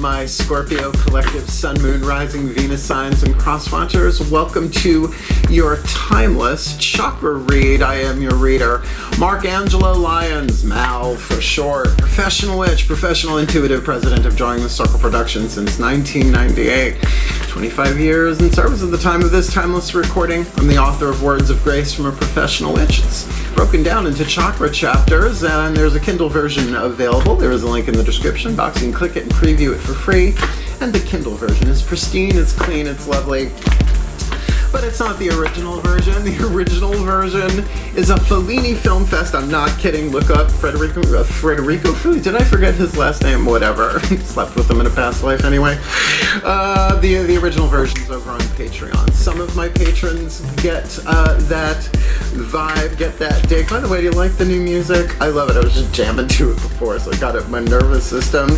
my Scorpio collective Sun, Moon, Rising, Venus signs, and cross-watchers. Welcome to your Timeless Chakra Read. I am your reader, Mark Angelo Lyons, Mal for short. Professional witch, professional intuitive, president of Drawing the Circle Productions since 1998. 25 years in service at the time of this timeless recording. I'm the author of Words of Grace from a Professional Witch. It's broken down into chakra chapters, and there's a Kindle version available. There is a link in the description box. You can click it and preview it for free. And the Kindle version is pristine, it's clean, it's lovely. But it's not the original version. The original version is a Fellini Film Fest. I'm not kidding. Look up Federico Fellini. Did I forget his last name? Whatever. Slept with him in a past life anyway. The original version is over on Patreon. Some of my patrons get that vibe, get that dig. By the way, do you like the new music? I love it. I was just jamming to it before, so I got it in my nervous system.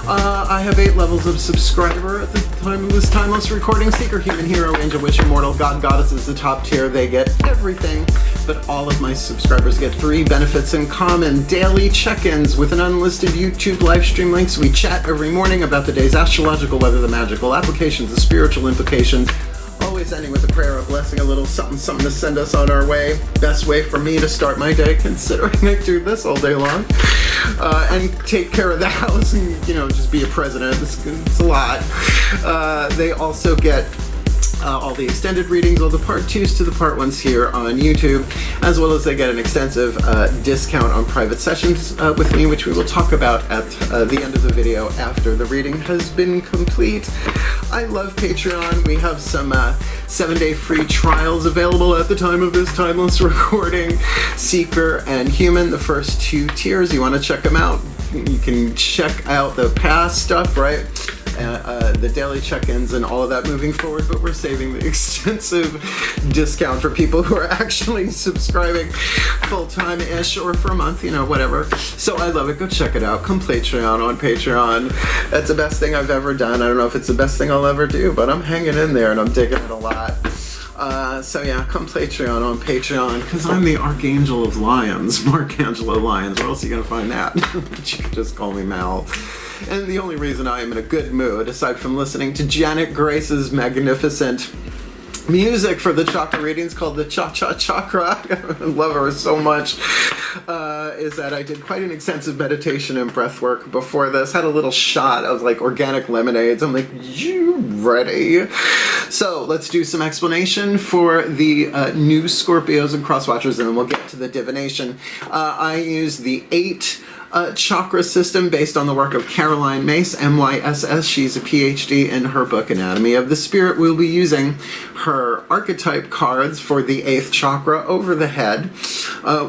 I have 8 levels of subscriber at the time of this timeless recording. Seeker, Human Hero, Angel, Witch, Immortal, God, Goddess is the top tier. They get everything, but all of my subscribers get 3 benefits in common. Daily check-ins with an unlisted YouTube live stream links. We chat every morning about the day's astrological weather, the magical applications, the spiritual implications. Always ending with a prayer, a blessing, a little something to send us on our way. Best way for me to start my day, considering I do this all day long. And take care of the house and, just be a president. It's a lot. They also get all the extended readings, all the part 2s to the part 1s here on YouTube, as well as they get an extensive discount on private sessions with me, which we will talk about at the end of the video after the reading has been complete. I love Patreon. We have some 7-day free trials available at the time of this timeless recording. Seeker and Human, the first 2 tiers. You want to check them out. You can check out the past stuff, right? The daily check-ins and all of that moving forward, but we're saving the extensive discount for people who are actually subscribing full-time-ish or for a month, whatever. So I love it. Go check it out. Come Patreon on Patreon. That's the best thing I've ever done. I don't know if it's the best thing I'll ever do, but I'm hanging in there and I'm digging it a lot. So yeah, come Patreon on Patreon, because I'm the Archangel of Lyons, Mark Angelo Lyons. Where else are you going to find that? You can just call me Mal. And the only reason I am in a good mood, aside from listening to Janet Grace's magnificent music for the chakra readings called the Chakra, I love her so much, is that I did quite an extensive meditation and breath work before this. Had a little shot of organic lemonades. I'm like, you ready? So let's do some explanation for the new Scorpios and crosswatchers, and then we'll get to the divination. I use the 8 chakra system based on the work of Caroline Myss, MYSS. She's a PhD in her book Anatomy of the Spirit. We'll be using her archetype cards for the 8th chakra over the head,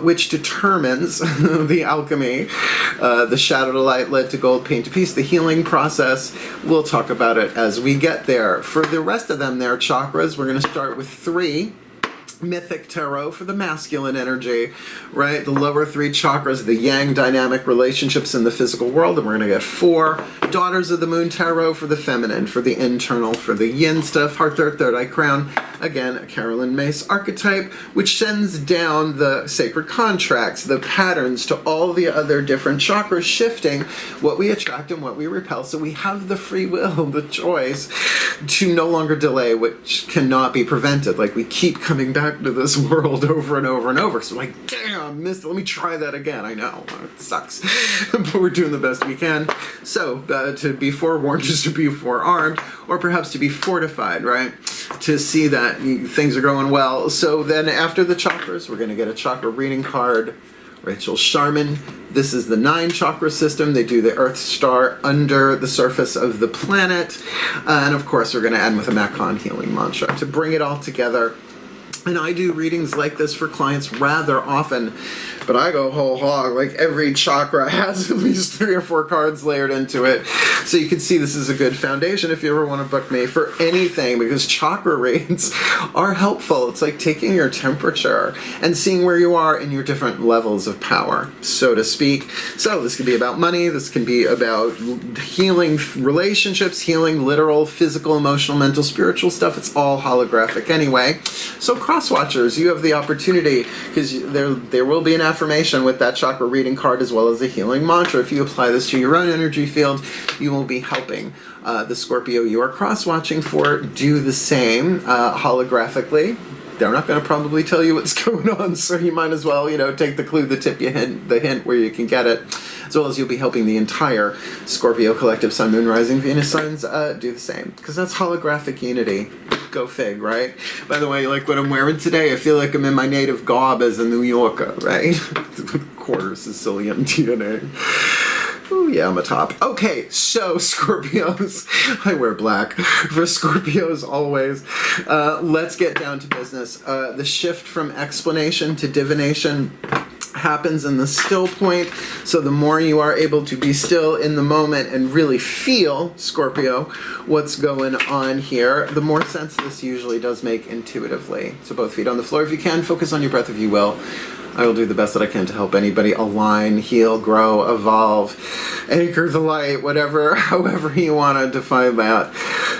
which determines the alchemy, the shadow to light, lead to gold, pain to peace, the healing process. We'll talk about it as we get there. For the rest of them, their chakras, we're going to start with 3. Mythic tarot for the masculine energy, right? The lower 3 chakras, the yang dynamic relationships in the physical world, and we're going to get 4 daughters of the moon tarot for the feminine, for the internal, for the yin stuff, heart, third eye crown. Again, a Caroline Myss archetype, which sends down the sacred contracts, the patterns to all the other different chakras, shifting what we attract and what we repel. So we have the free will, the choice to no longer delay, which cannot be prevented. We keep coming back to this world over and over and over. So damn, I missed it. Let me try that again. I know, it sucks. But we're doing the best we can. So to be forewarned is to be forearmed, or perhaps to be fortified, right? To see that things are going well. So then after the chakras, we're going to get a chakra reading card. Rachel Sharman. This is the 9 chakra system. They do the Earth star under the surface of the planet. And of course, we're going to end with a Macon healing mantra to bring it all together. And I do readings like this for clients rather often, but I go whole hog. Every chakra has at least 3 or 4 cards layered into it. So you can see this is a good foundation if you ever want to book me for anything, because chakra reads are helpful. It's like taking your temperature and seeing where you are in your different levels of power, so to speak. So this can be about money. This can be about healing relationships, healing literal, physical, emotional, mental, spiritual stuff. It's all holographic anyway. So cross watchers, you have the opportunity, because there will be an affirmation with that chakra reading card as well as a healing mantra. If you apply this to your own energy field, you will be helping the Scorpio you are cross watching for do the same holographically. They're not going to probably tell you what's going on, so you might as well, take the clue, the tip, the hint where you can get it, as well as you'll be helping the entire Scorpio collective Sun, Moon, Rising, Venus signs do the same, because that's holographic unity. Go fig, right? By the way, like what I'm wearing today, I feel like I'm in my native garb as a New Yorker, right? Quarter Sicilian DNA. Oh yeah, I'm a top. Okay, so Scorpios, I wear black. For Scorpios always, let's get down to business. The shift from explanation to divination happens in the still point, so the more you are able to be still in the moment and really feel, Scorpio, what's going on here, the more sense this usually does make intuitively. So both feet on the floor if you can, focus on your breath if you will. I will do the best that I can to help anybody align, heal, grow, evolve, anchor the light, whatever, however you want to define that.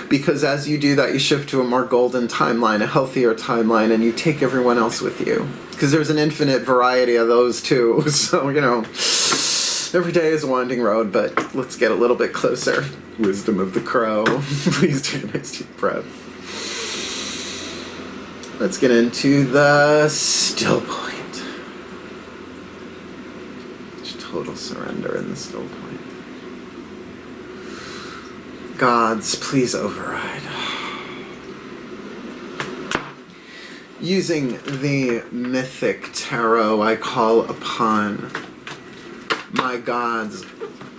Because as you do that, you shift to a more golden timeline, a healthier timeline, and you take everyone else with you. Because there's an infinite variety of those too. So, every day is a winding road, but let's get a little bit closer. Wisdom of the crow. Please take a nice deep breath. Let's get into the still point. Total surrender in the still point. Gods, please override. Using the mythic tarot, I call upon my gods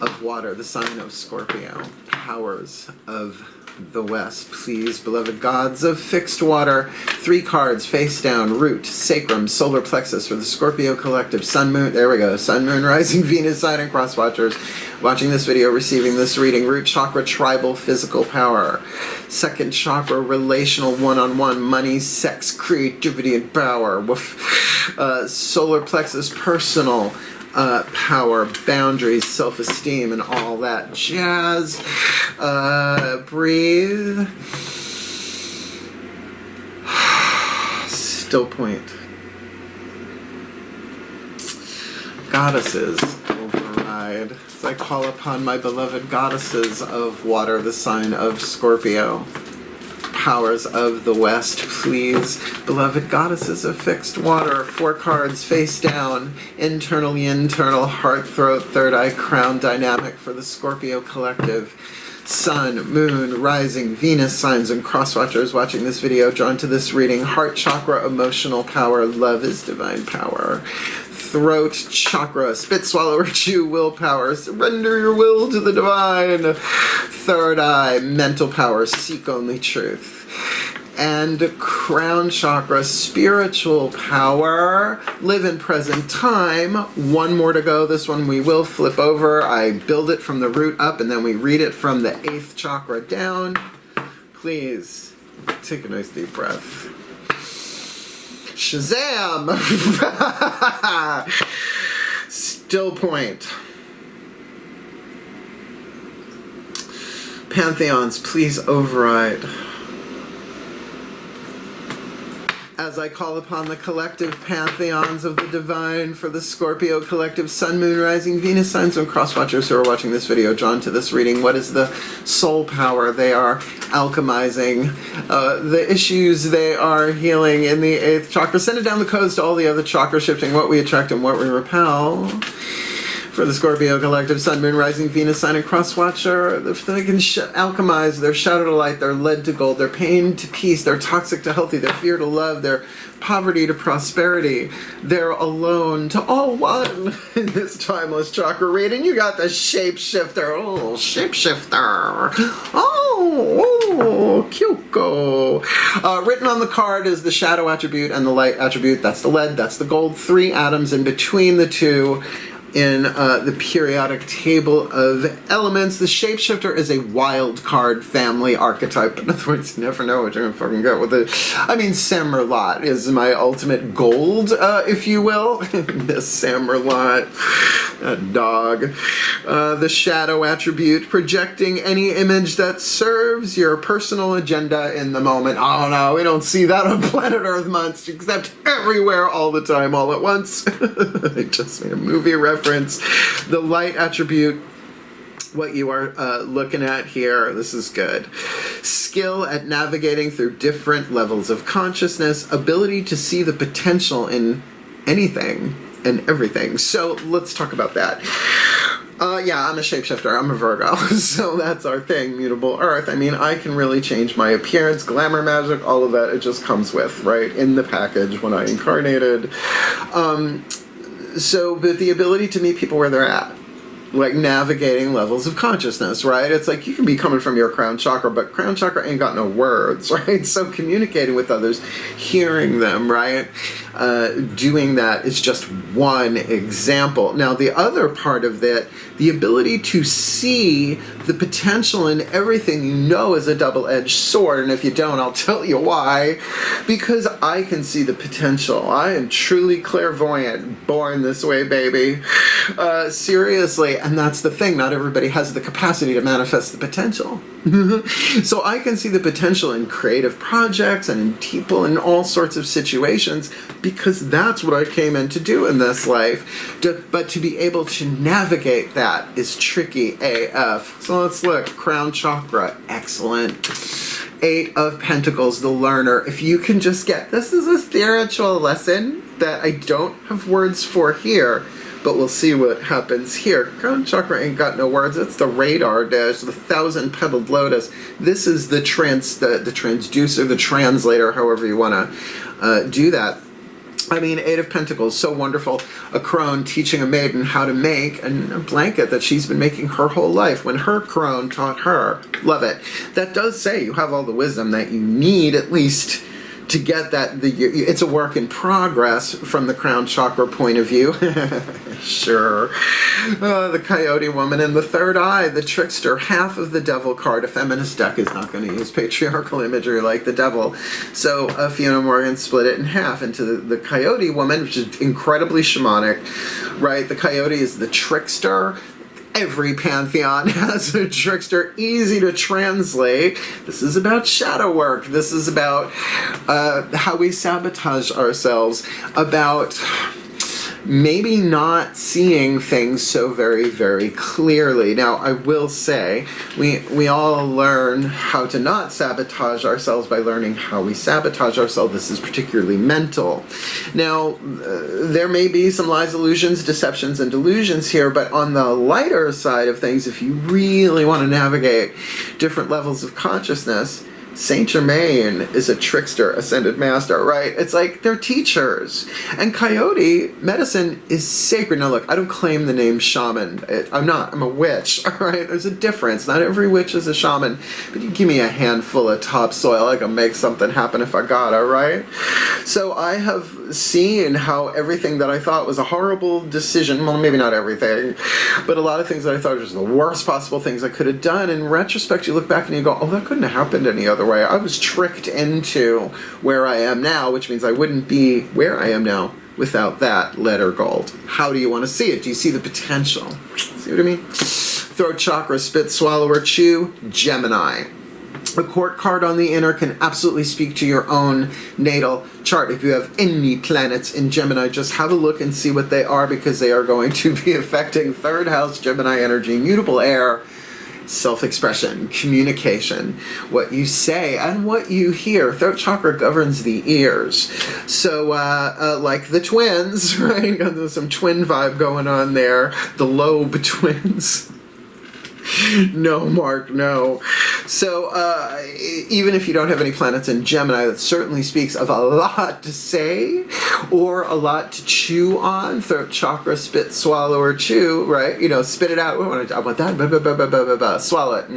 of water, the sign of Scorpio, powers of the West. Please, beloved gods of fixed water, 3 cards, face down, root, sacrum, solar plexus for the Scorpio collective, Sun, Moon, there we go, Sun, Moon, Rising, Venus sign, and cross watchers watching this video, receiving this reading. Root chakra, tribal, physical power. Second chakra, relational, one-on-one, money, sex, creativity, and power. Solar plexus, personal power, boundaries, self-esteem, and all that jazz. Breathe. Still point. Goddesses, override. As I call upon my beloved goddesses of water, the sign of Scorpio. Powers of the West, please. Beloved goddesses of fixed water, 4 cards, face down, internal, internal, heart, throat, third eye, crown dynamic for the Scorpio collective. Sun, Moon, Rising, Venus signs, and cross watchers watching this video drawn to this reading. Heart chakra, emotional power, love is divine power. Throat chakra, spit, swallow, or chew, willpower, surrender your will to the divine. Third eye, mental power, seek only truth. And crown chakra, spiritual power, live in present time. 1 more to go. This one we will flip over. I build it from the root up, and then we read it from the 8th chakra down. Please take a nice deep breath. Shazam! Still point. Pantheons, please override. As I call upon the collective pantheons of the divine for the Scorpio collective Sun, Moon, Rising, Venus signs, and cross watchers who are watching this video drawn to this reading. What is the soul power they are alchemizing? The issues they are healing in the 8th chakra. Send it down the codes to all the other chakra shifting, what we attract and what we repel. For the Scorpio collective, Sun, Moon, Rising, Venus sign, and cross watcher, if they can alchemize, they're shadow to light, they're lead to gold, they're pain to peace, they're toxic to healthy, they're fear to love, they're poverty to prosperity, they're alone to all one in this timeless chakra read. And you got the Shapeshifter. Oh, Shapeshifter. Oh, Kyoko. Written on the card is the shadow attribute and the light attribute. That's the lead, that's the gold. 3 atoms in between the two in the periodic table of elements. The Shapeshifter is a wild card family archetype. In other words, you never know what you're going to fucking get with it. I mean, Sam Merlot is my ultimate gold, if you will. Miss Sam Merlot, that dog. The shadow attribute, projecting any image that serves your personal agenda in the moment. Oh no, we don't see that on planet Earth much, except everywhere all the time, all at once. I just made a movie reference. The light attribute, what you are looking at here, this is good. Skill at navigating through different levels of consciousness, ability to see the potential in anything and everything. So let's talk about that. Yeah, I'm a shapeshifter. I'm a Virgo. So that's our thing, mutable earth. I mean, I can really change my appearance, glamour magic, all of that. It just comes with, right, in the package when I incarnated. But the ability to meet people where they're at, like navigating levels of consciousness, right? It's like you can be coming from your crown chakra, but crown chakra ain't got no words, right? So communicating with others, hearing them, right? Doing that is just one example. Now, the other part of that, the ability to see the potential in everything you know is a double-edged sword, and if you don't, I'll tell you why. Because I can see the potential. I am truly clairvoyant, born this way, baby. Seriously, and that's the thing. Not everybody has the capacity to manifest the potential. So I can see the potential in creative projects and in people in all sorts of situations because that's what I came in to do in this life. But to be able to navigate that is tricky AF. So let's look. Crown chakra, excellent. 8 of Pentacles, the learner. If you can just get, this is a spiritual lesson that I don't have words for here, but we'll see what happens here. Crown chakra ain't got no words. It's the radar dash, the 1,000-petaled lotus. This is the transducer, the translator, however you want to do that. I mean, 8 of Pentacles, so wonderful. A crone teaching a maiden how to make a blanket that she's been making her whole life when her crone taught her. Love it. That does say you have all the wisdom that you need, at least, to get that. It's a work in progress from the crown chakra point of view. Sure. The coyote woman and the third eye, the trickster, half of the devil card. A feminist deck is not going to use patriarchal imagery like the devil. So Fiona Morgan split it in half into the coyote woman, which is incredibly shamanic, right? The coyote is the trickster. Every pantheon has a trickster, easy to translate. This is about shadow work. This is about how we sabotage ourselves, about maybe not seeing things so very, very clearly. Now, I will say, we all learn how to not sabotage ourselves by learning how we sabotage ourselves. This is particularly mental. Now, there may be some lies, illusions, deceptions, and delusions here, but on the lighter side of things, if you really want to navigate different levels of consciousness, Saint Germain is a trickster, ascended master, right? It's like they're teachers. And coyote medicine is sacred. Now look, I don't claim the name shaman. I'm a witch, all right? There's a difference. Not every witch is a shaman, but you give me a handful of topsoil, I can make something happen if I gotta, right? So I have seen how everything that I thought was a horrible decision, well, maybe not everything, but a lot of things that I thought was the worst possible things I could have done, in retrospect, you look back and you go, oh, that couldn't have happened any other way. I was tricked into where I am now, which means I wouldn't be where I am now without that letter gold. How do you want to see it? Do you see the potential? See what I mean? Throat chakra, spit, swallower, chew, Gemini. The court card on the inner can absolutely speak to your own natal chart. If you have any planets in Gemini, just have a look and see what they are, because they are going to be affecting third house Gemini energy, mutable air, self-expression, communication, what you say and what you hear. Throat chakra governs the ears. So, like the twins, right? There's some twin vibe going on there. The lobe twins. No, Mark, no. So, even if you don't have any planets in Gemini, that certainly speaks of a lot to say or a lot to chew on. Throat chakra, spit, swallow, or chew, right? You know, spit it out. I want that. Swallow it.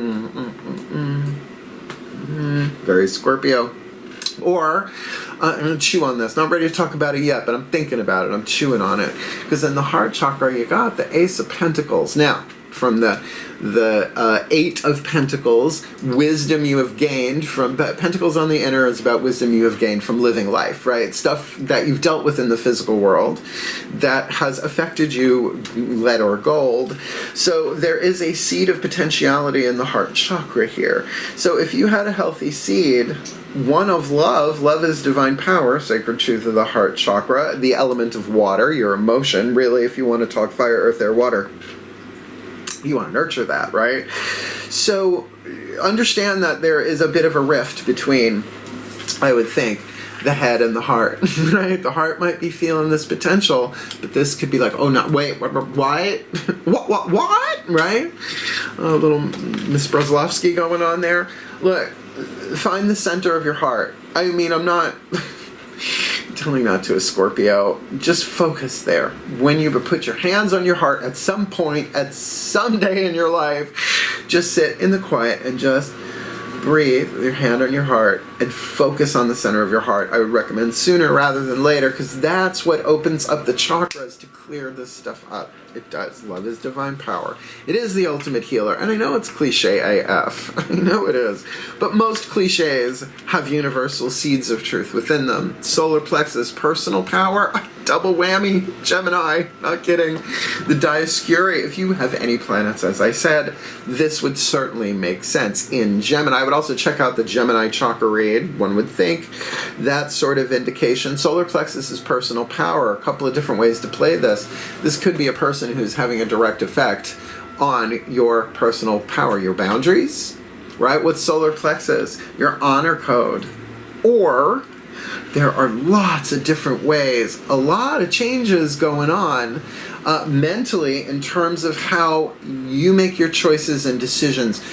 Very Scorpio. Or, I'm going to chew on this. Not ready to talk about it yet, but I'm thinking about it. I'm chewing on it. Because in the heart chakra, you got the Ace of Pentacles. Now, from the Eight of Pentacles, wisdom you have gained from Pentacles on the inner is about wisdom you have gained from living life, right? Stuff that you've dealt with in the physical world that has affected you, lead or gold. So there is a seed of potentiality in the heart chakra here. So if you had a healthy seed, one of love is divine power, sacred truth of the heart chakra, the element of water, your emotion, really, if you want to talk fire, earth, air, water. You want to nurture that, right? So understand that there is a bit of a rift between, I would think, the head and the heart, right? The heart might be feeling this potential, but this could be like, oh, no, wait, what? What? Right? A little Miss Brozlovsky going on there. Look, find the center of your heart. I mean, I'm not telling that to a Scorpio. Just focus there. When you put your hands on your heart at some point, at some day in your life, just sit in the quiet and just breathe with your hand on your heart and focus on the center of your heart. I would recommend sooner rather than later, because that's what opens up the chakras to clear this stuff up. It does. Love is divine power. It is the ultimate healer. And I know it's cliche AF. I know it is. But most cliches have universal seeds of truth within them. Solar plexus, personal power, double whammy, Gemini, not kidding. The Dioscuri, if you have any planets, as I said, this would certainly make sense in Gemini. I would also check out the Gemini Chakra Read, one would think. That sort of indication. Solar plexus is personal power. A couple of different ways to play this. This could be a person who's having a direct effect on your personal power, your boundaries, right? With solar plexus, your honor code. Or there are lots of different ways, a lot of changes going on mentally in terms of how you make your choices and decisions.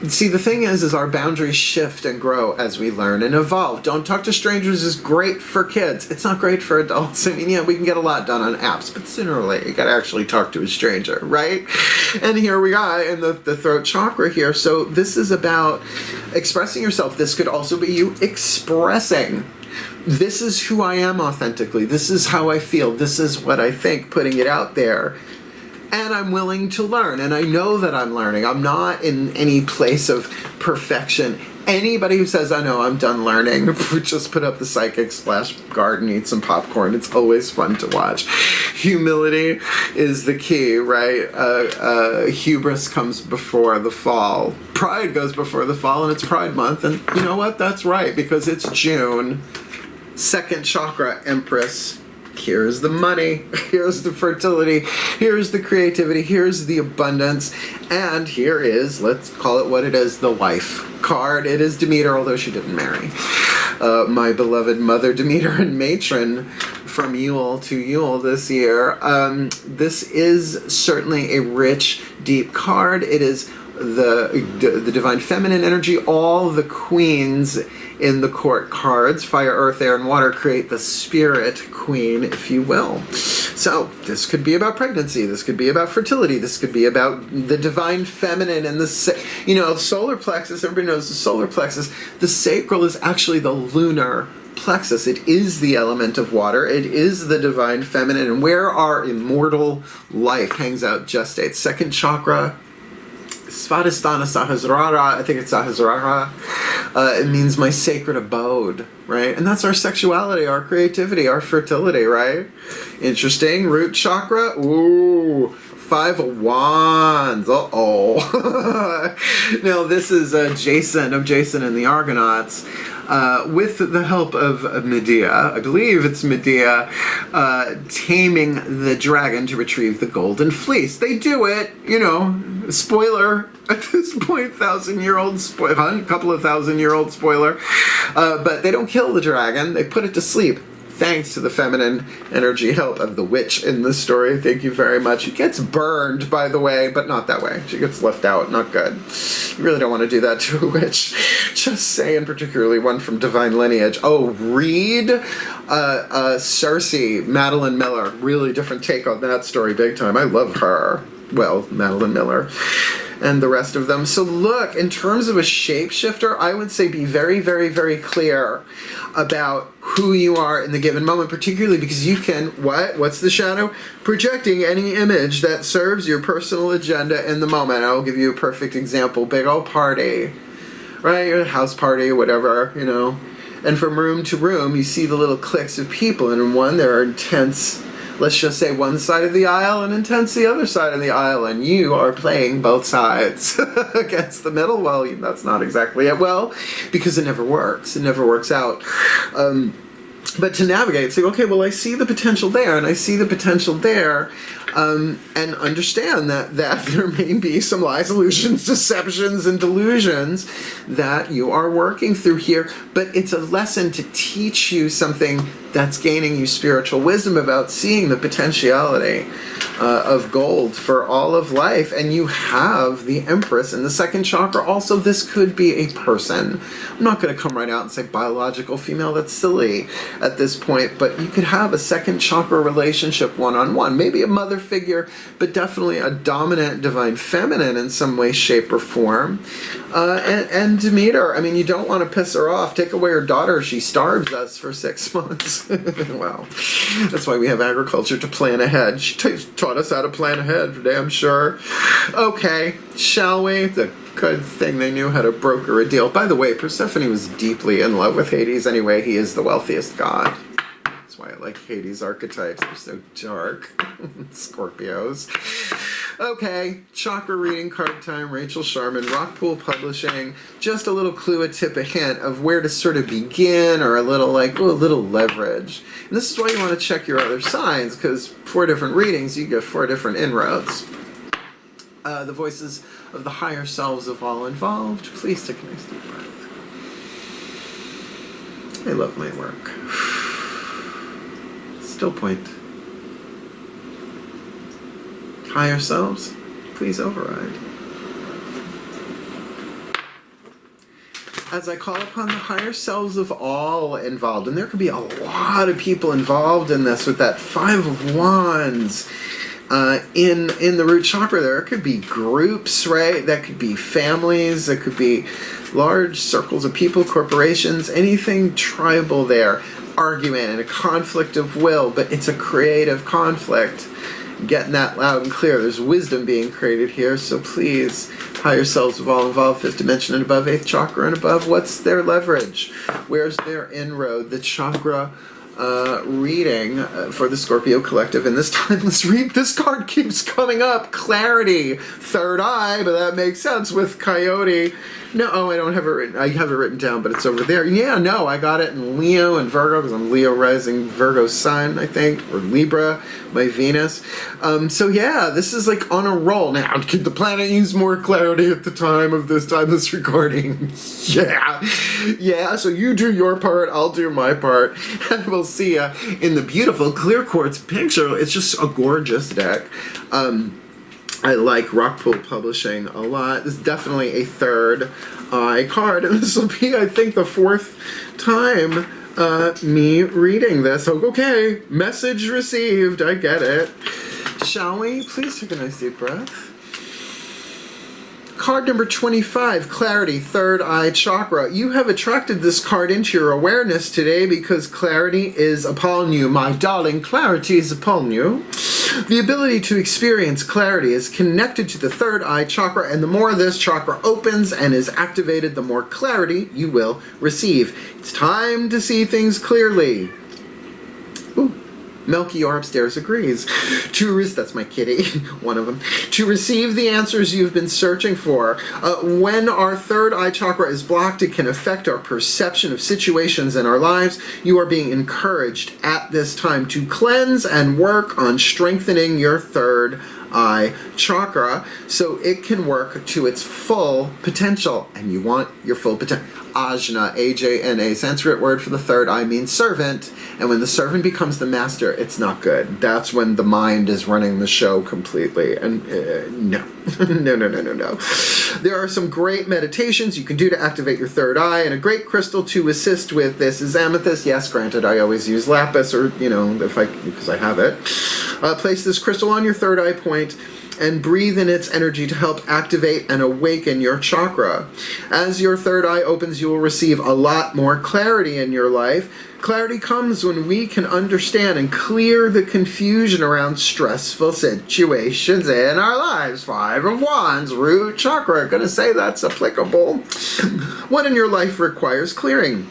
See, the thing is our boundaries shift and grow as we learn and evolve. Don't talk to strangers is great for kids. It's not great for adults. I mean, yeah, we can get a lot done on apps, but sooner or later, you got to actually talk to a stranger, right? And here we are in the throat chakra here. So this is about expressing yourself. This could also be you expressing. This is who I am authentically. This is how I feel. This is what I think, putting it out there. And I'm willing to learn, and I know that I'm learning. I'm not in any place of perfection. Anybody who says, I know, I'm done learning, just put up the psychic splash guard and eat some popcorn. It's always fun to watch. Humility is the key, right? Hubris comes before the fall. Pride goes before the fall, and it's Pride Month. And you know what? That's right, because it's June. Second chakra, Empress. Here's the money, here's the fertility, here's the creativity, here's the abundance, and here is, let's call it what it is, the wife card. It is Demeter, although she didn't marry. My beloved mother Demeter and matron from Yule to Yule this year. This is certainly a rich, deep card. It is the divine feminine energy. All the queens in the court cards, fire, earth, air, and water, create the spirit queen, if you will. So this could be about pregnancy. This could be about fertility. This could be about the divine feminine and the solar plexus. Everybody knows the solar plexus. The sacral is actually the lunar plexus. It is the element of water. It is the divine feminine, and where our immortal life hangs out, gestates. Second chakra, Svadhisthana Sahasrara, I think it's Sahasrara. It means my sacred abode, right? And that's our sexuality, our creativity, our fertility, right? Interesting. Root chakra, ooh, Five of Wands. Uh-oh. Now, this is Jason and the Argonauts. With the help of Medea, I believe it's Medea, taming the dragon to retrieve the golden fleece. They do it, spoiler, at this point, couple of thousand-year-old spoiler, but they don't kill the dragon, they put it to sleep. Thanks to the feminine energy help of the witch in the story. Thank you very much. She gets burned, by the way, but not that way. She gets left out. Not good. You really don't want to do that to a witch. Just saying, particularly one from divine lineage. Oh, Read, Cersei, Madeline Miller. Really different take on that story, big time. I love her. Well, Madeline Miller. and the rest of them. So look, in terms of a shapeshifter, I would say be very, very, very clear about who you are in the given moment, particularly because you can, what's the shadow? Projecting any image that serves your personal agenda in the moment. I'll give you a perfect example. Big old party, right? A house party, whatever, you know. And from room to room, you see the little cliques of people. And in one, there are intense, let's just say one side of the aisle, and intense the other side of the aisle. And you are playing both sides against the middle. Well, that's not exactly it. Well, because it never works. It never works out. But to navigate, say, okay, well, I see the potential there, and I see the potential there, and understand that there may be some lies, illusions, deceptions, and delusions that you are working through here, but it's a lesson to teach you something that's gaining you spiritual wisdom about seeing the potentiality of gold for all of life. And you have the Empress in the second chakra. Also, this could be a person. I'm not going to come right out and say biological female. That's silly at this point. But you could have a second chakra relationship one-on-one. Maybe a mother figure, but definitely a dominant divine feminine in some way, shape, or form. And Demeter, I mean, you don't want to piss her off. Take away her daughter. She starves us for 6 months. Wow. That's why we have agriculture, to plan ahead. She taught us how to plan ahead, for damn sure. Okay, shall we? It's a good thing they knew how to broker a deal. By the way, Persephone was deeply in love with Hades anyway. He is the wealthiest god. That's why I like Hades archetypes. They're so dark. Scorpios. Okay, chakra reading, card time, Rachel Sharman, Rockpool Publishing. Just a little clue, a tip, a hint of where to sort of begin, or a little leverage. And this is why you want to check your other signs, because 4 different readings, you get 4 different inroads. The voices of the higher selves of all involved. Please take a nice deep breath. I love my work. Still point. Higher selves, please override. As I call upon the higher selves of all involved, and there could be a lot of people involved in this with that 5 of Wands. In the root chakra, there could be groups, right? That could be families, that could be large circles of people, corporations, anything tribal there. Argument and a conflict of will, but it's a creative conflict. Getting that loud and clear. There's wisdom being created here, so please, higher selves of all involved, 5th dimension and above, 8th chakra and above, what's their leverage? Where's their inroad? The chakra reading for the Scorpio Collective in this timeless read. This card keeps coming up. Clarity. 3rd eye, but that makes sense with Coyote. No, I don't have it written. I have it written down, but it's over there. Yeah, no, I got it in Leo and Virgo, because I'm Leo rising, Virgo Sun, I think, or Libra, my Venus. So yeah, this is like on a roll. Now, could the planet use more clarity at the time of this timeless recording? Yeah, so you do your part, I'll do my part, and we'll see you in the beautiful clear quartz picture. It's just a gorgeous deck. I like Rockpool Publishing a lot. This is definitely a 3rd eye card, and this will be, I think, the 4th time me reading this. So, okay, message received. I get it. Shall we? Please take a nice deep breath. Card number 25, Clarity, 3rd eye chakra. You have attracted this card into your awareness today because clarity is upon you. My darling, clarity is upon you. The ability to experience clarity is connected to the 3rd eye chakra, and the more this chakra opens and is activated, the more clarity you will receive. It's time to see things clearly. Ooh. Melchior upstairs agrees. That's my kitty, one of them. To receive the answers you've been searching for. When our 3rd eye chakra is blocked, it can affect our perception of situations in our lives. You are being encouraged at this time to cleanse and work on strengthening your 3rd eye chakra so it can work to its full potential. And you want your full potential. Ajna, A-J-N-A, Sanskrit word for the 3rd eye, means servant. And when the servant becomes the master, it's not good. That's when the mind is running the show completely. And no. No. There are some great meditations you can do to activate your 3rd eye, and a great crystal to assist with this is amethyst. Yes, granted, I always use lapis, or, because I have it. Place this crystal on your 3rd eye point and breathe in its energy to help activate and awaken your chakra. As your third eye opens, you will receive a lot more clarity in your life. Clarity comes when we can understand and clear the confusion around stressful situations in our lives. 5 of Wands, root chakra. Gonna say that's applicable. What in your life requires clearing?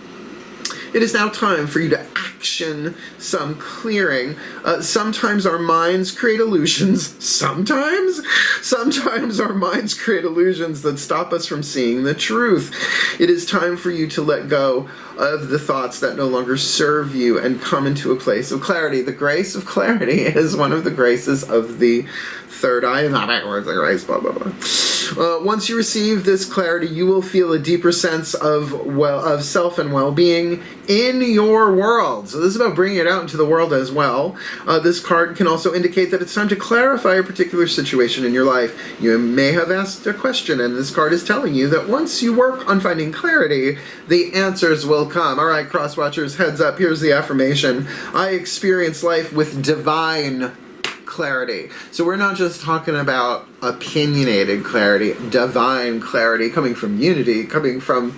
It is now time for you to action some clearing. Sometimes our minds create illusions. Sometimes our minds create illusions that stop us from seeing the truth. It is time for you to let go of the thoughts that no longer serve you and come into a place of clarity. The grace of clarity is one of the graces of the third eye. Not backwards, the grace, blah, blah, blah. Once you receive this clarity, you will feel a deeper sense of self and well-being in your world. So this is about bringing it out into the world as well. This card can also indicate that it's time to clarify a particular situation in your life. You may have asked a question, and this card is telling you that once you work on finding clarity, the answers will come. All right, cross watchers, heads up. Here's the affirmation. I experience life with divine clarity. So we're not just talking about opinionated clarity, divine clarity coming from unity, coming from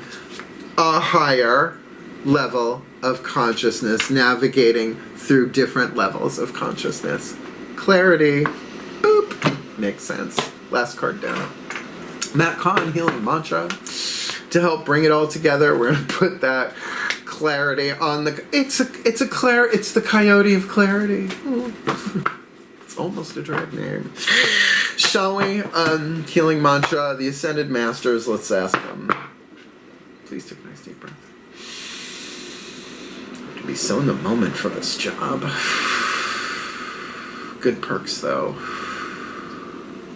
a higher level of consciousness, navigating through different levels of consciousness. Clarity, boop, makes sense. Last card down. Matt Kahn, healing mantra. To help bring it all together, we're going to put that clarity on the, it's the coyote of clarity. It's almost a drag name. Shall we? Healing mantra, the Ascended Masters, let's ask them. Please take a nice deep breath. To be so in the moment for this job. Good perks though.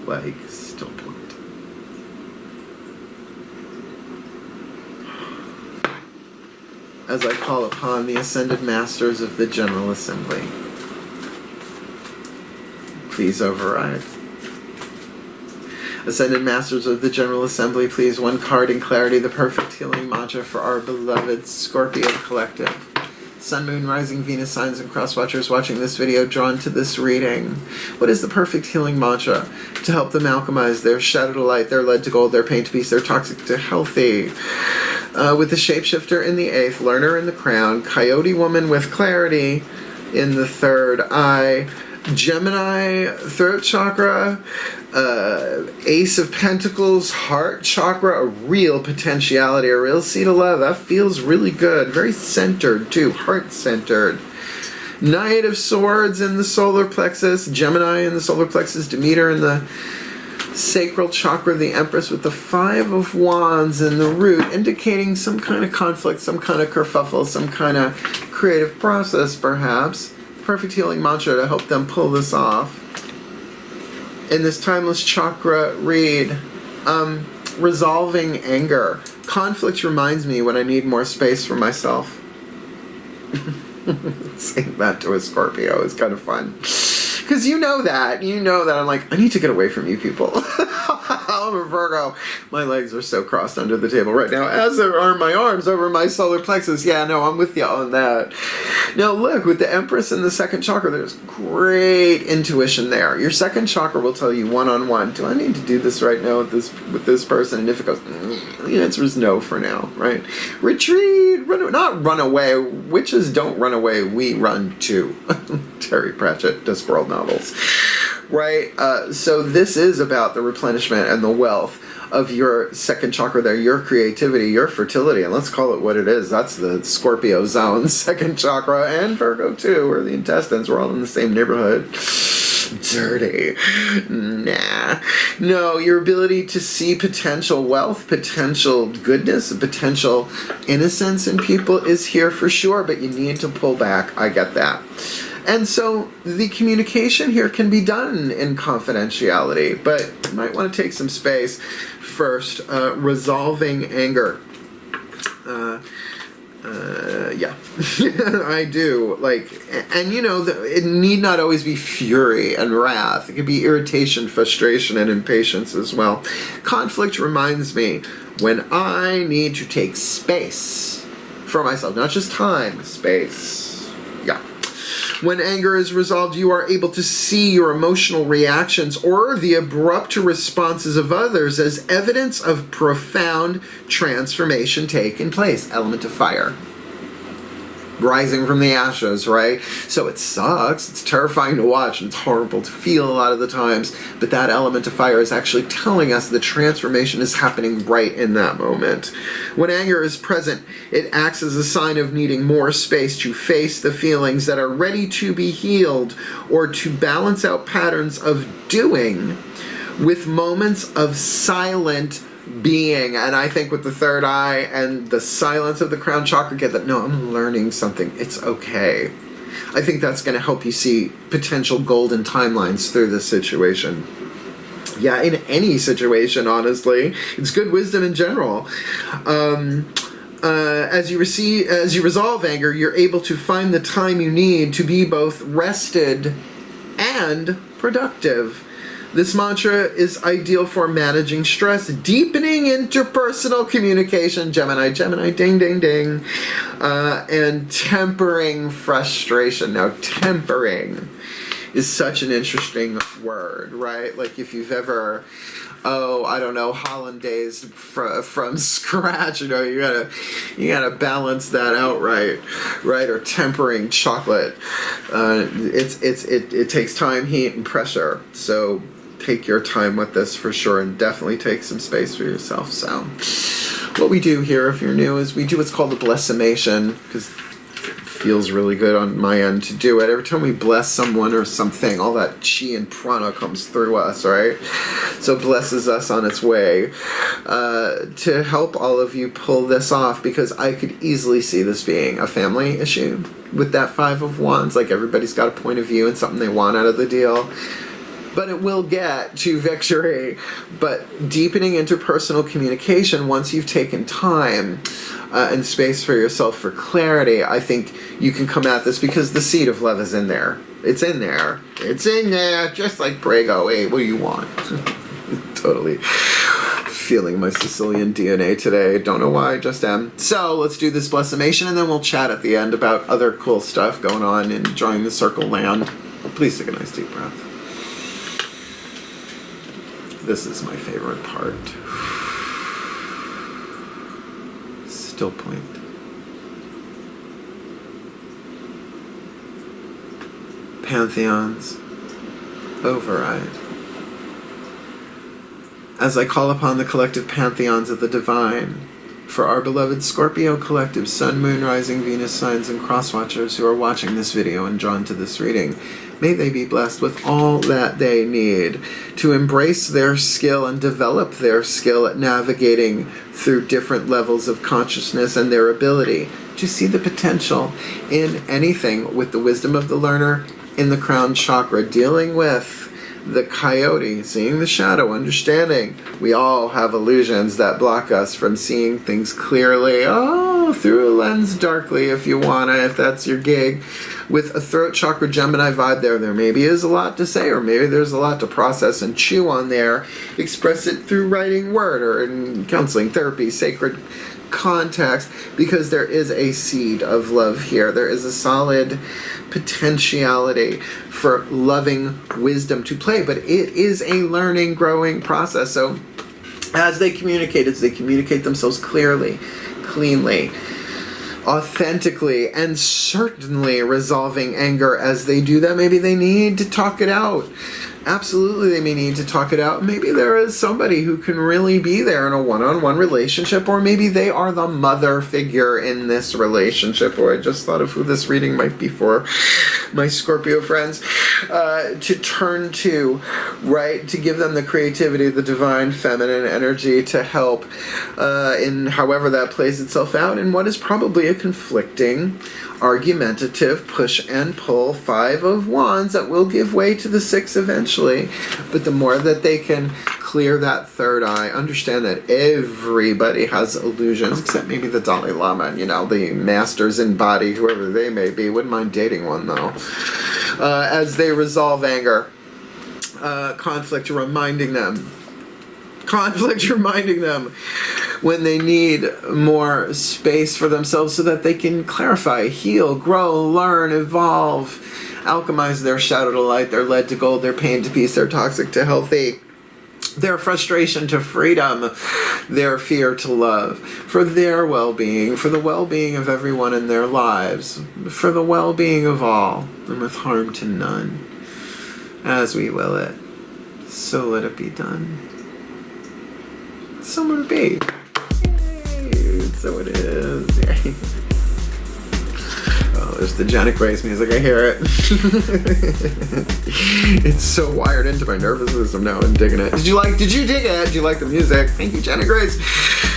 Like, still point. As I call upon the Ascended Masters of the General Assembly, please override. Ascended Masters of the General Assembly, please, one card in clarity, the perfect healing mantra for our beloved Scorpio collective. Sun, Moon, Rising, Venus signs and cross watchers watching this video drawn to this reading. What is the perfect healing mantra to help them alchemize their shadow to light, their lead to gold, their pain to peace, their toxic to healthy? With the Shapeshifter in the 8th, Learner in the Crown, Coyote Woman with clarity in the third eye, Gemini, throat chakra, Ace of Pentacles, heart chakra, a real potentiality, a real seed of love. That feels really good. Very centered, too. Heart-centered. Knight of Swords in the solar plexus, Gemini in the solar plexus, Demeter in the sacral chakra, the Empress with the 5 of Wands in the root, indicating some kind of conflict, some kind of kerfuffle, some kind of creative process, perhaps. Perfect healing mantra to help them pull this off. In this Timeless Chakra Read, resolving anger. Conflict reminds me when I need more space for myself. Saying that to a Scorpio is kind of fun. Because you know that I'm like, I need to get away from you people. I'm a Virgo. My legs are so crossed under the table right now, as are my arms over my solar plexus. Yeah, no, I'm with you on that. Now look, with the Empress in the second chakra, there's great intuition there. Your second chakra will tell you one-on-one, do I need to do this right now with this person? And if it goes, the answer is no for now, right? Retreat, not run away. Witches don't run away, we run too. Terry Pratchett, Discworld novels. Right? So this is about the replenishment and the wealth of your second chakra there, your creativity, your fertility, and let's call it what it is. That's the Scorpio zone, second chakra, and Virgo too, or the intestines. We're all in the same neighborhood. Dirty. Nah. No, your ability to see potential wealth, potential goodness, potential innocence in people is here for sure, but you need to pull back. I get that. And so the communication here can be done in confidentiality, but you might want to take some space first. Resolving anger. Yeah, I do. And it need not always be fury and wrath. It can be irritation, frustration, and impatience as well. Conflict reminds me when I need to take space for myself, not just time, space. Yeah. When anger is resolved, you are able to see your emotional reactions or the abrupt responses of others as evidence of profound transformation taking place. Element of fire. Rising from the ashes, right? So it sucks, it's terrifying to watch, and it's horrible to feel a lot of the times, but that element of fire is actually telling us the transformation is happening right in that moment. When anger is present, it acts as a sign of needing more space to face the feelings that are ready to be healed, or to balance out patterns of doing with moments of silent being. And I think with the third eye and the silence of the crown chakra, get that, no, I'm learning something, it's okay. I think that's going to help you see potential golden timelines through this situation. Yeah, in any situation, honestly. It's good wisdom in general. As you resolve anger, you're able to find the time you need to be both rested and productive. This mantra is ideal for managing stress, deepening interpersonal communication, Gemini, ding, ding, ding, and tempering frustration. Now, tempering is such an interesting word, right? Like if you've ever, hollandaise from scratch, you gotta balance that out right? Or tempering chocolate. It takes time, heat, and pressure. So take your time with this for sure, and definitely take some space for yourself. So what we do here, if you're new, is we do what's called a blessimation, because it feels really good on my end to do it. Every time we bless someone or something, all that chi and prana comes through us, right? So blesses us on its way. To help all of you pull this off, because I could easily see this being a family issue with that Five of Wands. Like everybody's got a point of view and something they want out of the deal. But it will get to victory. But deepening interpersonal communication, once you've taken time and space for yourself for clarity, I think you can come at this, because the seed of love is in there. It's in there. It's in there, just like Prego. Hey, what do you want? Totally feeling my Sicilian DNA today. Don't know why, just am. So let's do this blessimation, and then we'll chat at the end about other cool stuff going on and enjoying the circle land. Please take a nice deep breath. This is my favorite part. Still point. Pantheons. Override. As I call upon the collective pantheons of the divine, for our beloved Scorpio collective, Sun, Moon, Rising, Venus signs, and crosswatchers who are watching this video and drawn to this reading, may they be blessed with all that they need to embrace their skill and develop their skill at navigating through different levels of consciousness, and their ability to see the potential in anything with the wisdom of the learner in the crown chakra, dealing with the coyote, seeing the shadow, understanding we all have illusions that block us from seeing things clearly. Through a lens darkly, if you wanna, if that's your gig. With a throat chakra Gemini vibe there maybe is a lot to say, or maybe there's a lot to process and chew on there. Express it through writing word, or in counseling, therapy, sacred context, because there is a seed of love here. There is a solid potentiality for loving wisdom to play, but it is a learning, growing process. So as they communicate themselves clearly, cleanly, authentically, and certainly resolving anger. As they do that, maybe they need to talk it out. Absolutely, they may need to talk it out. Maybe there is somebody who can really be there in a one-on-one relationship, or maybe they are the mother figure in this relationship. Or I just thought of who this reading might be for my Scorpio friends, to turn to, right? To give them the creativity, the divine feminine energy to help in however that plays itself out in what is probably a conflicting, argumentative, push and pull Five of Wands that will give way to the Six eventually. But the more that they can clear that third eye, understand that everybody has illusions, except maybe the Dalai Lama, the masters in body, whoever they may be. Wouldn't mind dating one, though. As they resolve anger, conflict reminding them when they need more space for themselves so that they can clarify, heal, grow, learn, evolve, alchemize their shadow to light, their lead to gold, their pain to peace, their toxic to healthy, their frustration to freedom, their fear to love, for their well-being, for the well-being of everyone in their lives, for the well-being of all, and with harm to none. As we will it, so let it be done. So let it be. Yay, so it is. Yay. Oh, there's the Janet Grace music. I hear it. It's so wired into my nervous system now. I'm digging it. Did you dig it? Did you like the music? Thank you, Janet Grace.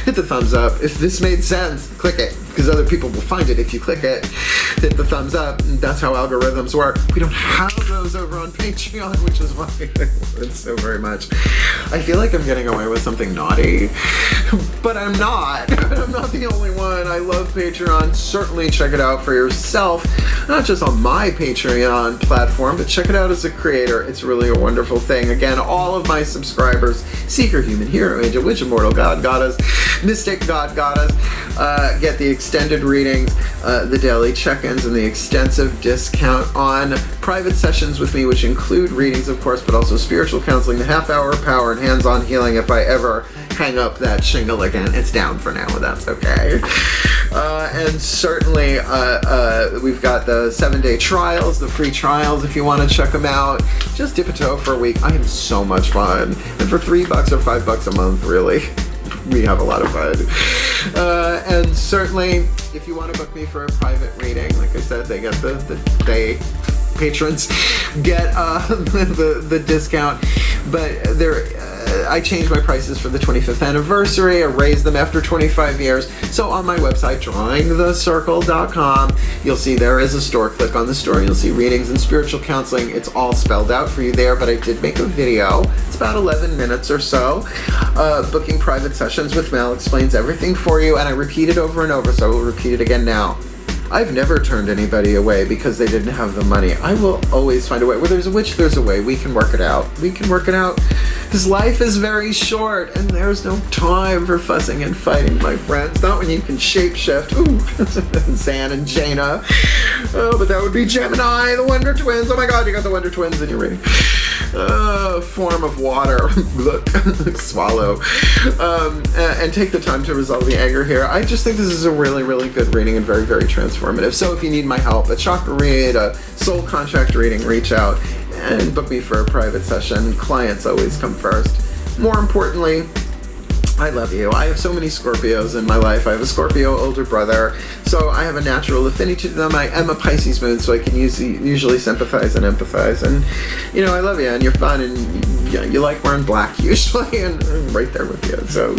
Hit the thumbs up. If this made sense, click it, because other people will find it if you click it. Hit the thumbs up. That's how algorithms work. We don't have those over on Patreon, which is why I love it so very much. I feel like I'm getting away with something naughty, but I'm not. I'm not the only one. I love Patreon. Certainly check it out for yourself, not just on my Patreon platform, but check it out as a creator. It's really a wonderful thing. Again, all of my subscribers, Seeker, Human, Hero, Angel, Witch, Immortal, God, Goddess, Mystic, God, Goddess, get the extended readings, the daily check-ins, and the extensive discount on private sessions with me, which include readings, of course, but also spiritual counseling, the half-hour power, and hands-on healing if I ever hang up that shingle again. It's down for now, but that's okay. And certainly, we've got the 7-day trials, the free trials, if you want to check them out. Just dip a toe for a week. I have so much fun. And for $3 or $5 a month, really, we have a lot of fun. And certainly, if you want to book me for a private reading, like I said, they get they patrons get the discount, but I changed my prices for the 25th anniversary. I raised them after 25 years. So on my website, drawingthecircle.com, you'll see there is a store. Click on the store. You'll see readings and spiritual counseling. It's all spelled out for you there, but I did make a video. It's about 11 minutes or so. Booking private sessions with Mel explains everything for you, and I repeat it over and over, so I will repeat it again now. I've never turned anybody away because they didn't have the money. I will always find a way. Where there's a witch, there's a way. We can work it out. We can work it out. Because life is very short, and there's no time for fussing and fighting, my friends. Not when you can shapeshift. Ooh, Zan and Jaina. Oh, but that would be Gemini, the Wonder Twins. Oh my God, you got the Wonder Twins in your reading. Form of water. Swallow. And take the time to resolve the anger here. I just think this is a really, really good reading and very, very transformative. So if you need my help, a chakra read, a soul contract reading, reach out and book me for a private session. Clients always come first. More importantly, I love you. I have so many Scorpios in my life. I have a Scorpio older brother, so I have a natural affinity to them. I am a Pisces moon, so I can usually sympathize and empathize. And, you know, I love you, and you're fun, and you like wearing black usually, and I'm right there with you. So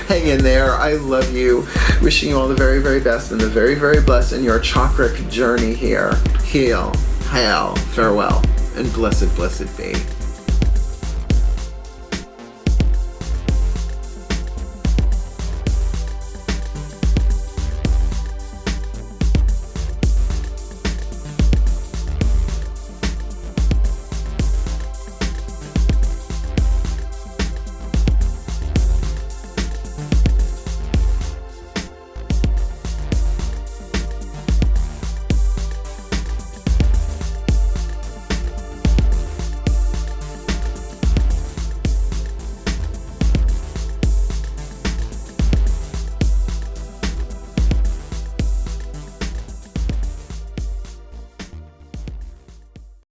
hang in there. I love you. Wishing you all the very, very best and the very, very blessed in your chakric journey here. Heal, hail, farewell, and blessed, blessed be.